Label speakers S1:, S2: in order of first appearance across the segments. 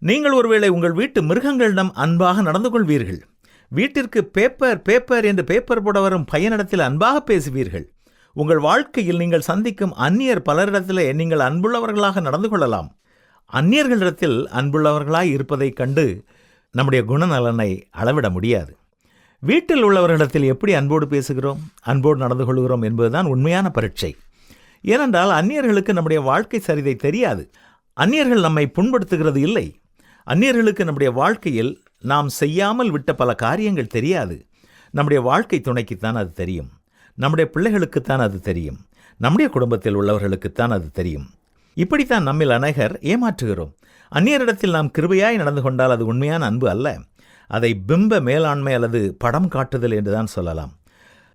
S1: நீங்கள் ஒருவேளை உங்கள் வீட்டு மிருகங்களிடம் அன்பாக நடந்து கொள்வீர்கள். வீட்டிற்கு பேப்பர் பேப்பர் என்று பேப்பர் போட வரும் பையனிடத்தில் அன்பாக பேசுவீர்கள். உங்கள் வாழ்க்கையில் நீங்கள் சந்திக்கும் அந்நியர் பலரிடத்திலே நீங்கள் அன்புள்ளவர்களாக நடந்து கொள்ளலாம். அந்நியர்களிடத்தில் அன்புள்ளவர்களாய் இருப்பதைக் கண்டு நம்முடைய குணநலனை அளவிட முடியாது. வீட்டில் உள்ளவர்களிடத்தில் எப்படி அன்போடு பேசுகிறோம், அன்போடு நடந்து கொள்கிறோம் என்பதுதான் உண்மையான பரீட்சை. ஏனென்றால் அந்நியர்களுக்கு நம்முடைய வாழ்க்கை சரிதை தெரியாது. அந்நியர்கள் நம்மை புண்படுத்துகிறது இல்லை. அந்நியர்களுக்கு நம்முடைய வாழ்க்கையில் நாம் செய்யாமல் விட்ட பல காரியங்கள் தெரியாது. நம்முடைய வாழ்க்கை துணைக்குத்தான் அது தெரியும். நம்முடைய பிள்ளைகளுக்குத்தான் அது தெரியும். நம்முடைய குடும்பத்தில் உள்ளவர்களுக்குத்தான் அது தெரியும். இப்படித்தான் நம்மில் அநேகர் ஏமாற்றுகிறோம். அந்நியரிடத்தில் நாம் கிருபையாய் நடந்து கொண்டால் அது உண்மையான அன்பு அல்ல. அதை பிம்ப மேலாண்மை அல்லது படம் காட்டுதல் என்றுதான் சொல்லலாம்.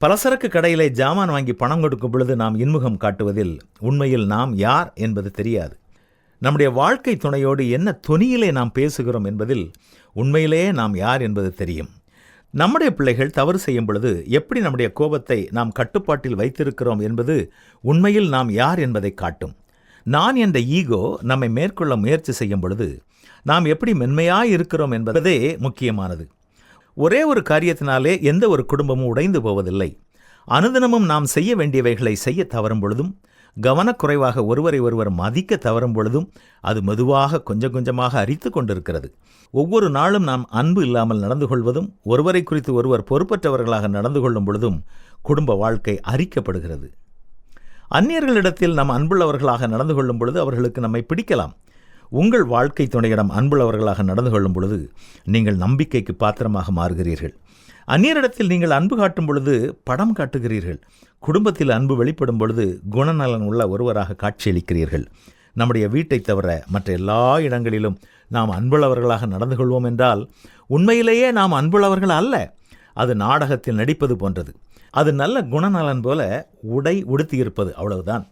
S1: பலசரக்கு கடையிலே ஜாமான் வாங்கி பணம் கொடுக்கும் பொழுது நாம் இன்முகம் காட்டுவதில் உண்மையில் நாம் யார் என்பது தெரியாது. நம்முடைய வாழ்க்கை துணையோடு என்ன தொனியிலே நாம் பேசுகிறோம் என்பதில் உண்மையிலேயே நாம் யார் என்பது தெரியும். நம்முடைய பிள்ளைகள் தவறு செய்யும் பொழுது எப்படி நம்முடைய கோபத்தை நாம் கட்டுப்பாட்டில் வைத்திருக்கிறோம் என்பது உண்மையில் நாம் யார் என்பதை காட்டும். நான் என்ற ஈகோ நம்மை மேற்கொள்ள முயற்சி செய்யும் பொழுது நாம் எப்படி மென்மையாய் இருக்கிறோம் என்பதே முக்கியமானது. ஒரே ஒரு காரியத்தினாலே எந்த ஒரு குடும்பமும் உடைந்து போவதில்லை. அனுதினமும் நாம் செய்ய வேண்டியவைகளை செய்ய தவறும் பொழுதும், கவனக்குறைவாக ஒருவரை ஒருவர் மதிக்க தவறும் பொழுதும் அது மெதுவாக கொஞ்சம் கொஞ்சமாக அரித்து கொண்டிருக்கிறது. ஒவ்வொரு நாளும் நாம் அன்பு இல்லாமல் நடந்து கொள்வதும், ஒருவரை குறித்து ஒருவர் பொறுப்பற்றவர்களாக நடந்து கொள்ளும் பொழுதும் குடும்ப வாழ்க்கை அரிக்கப்படுகிறது. அந்நியர்களிடத்தில் நாம் அன்புள்ளவர்களாக நடந்து கொள்ளும் பொழுது அவர்களுக்கு நம்மை பிடிக்கலாம். உங்கள் வாழ்க்கை துணையிடம் அன்புள்ளவர்களாக நடந்து கொள்ளும் பொழுது நீங்கள் நம்பிக்கைக்கு பாத்திரமாக மாறுகிறீர்கள். அந்நியரிடத்தில் நீங்கள் அன்பு காட்டும் பொழுது படம் காட்டுகிறீர்கள். குடும்பத்தில் அன்பு வெளிப்படும் பொழுது குணநலன் உள்ள ஒருவராக காட்சியளிக்கிறீர்கள். நம்முடைய வீட்டை தவிர மற்ற எல்லா இடங்களிலும் நாம் அன்புள்ளவர்களாக நடந்து கொள்வோம் என்றால் உண்மையிலேயே நாம் அன்புள்ளவர்கள் அல்ல. அது நாடகத்தில் நடிப்பது போன்றது. அது நல்ல குணநலன் போல உடை உடுத்தியிருப்பது, அவ்வளவுதான்.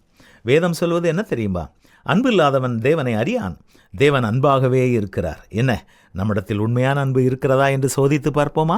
S1: வேதம் சொல்வது என்ன தெரியுமா? அன்பு இல்லாதவன் தேவனை அறியான். தேவன் அன்பாகவே இருக்கிறார். என்ன, நம்மிடத்தில் உண்மையான அன்பு இருக்கிறதா என்று சோதித்து பார்ப்போமா?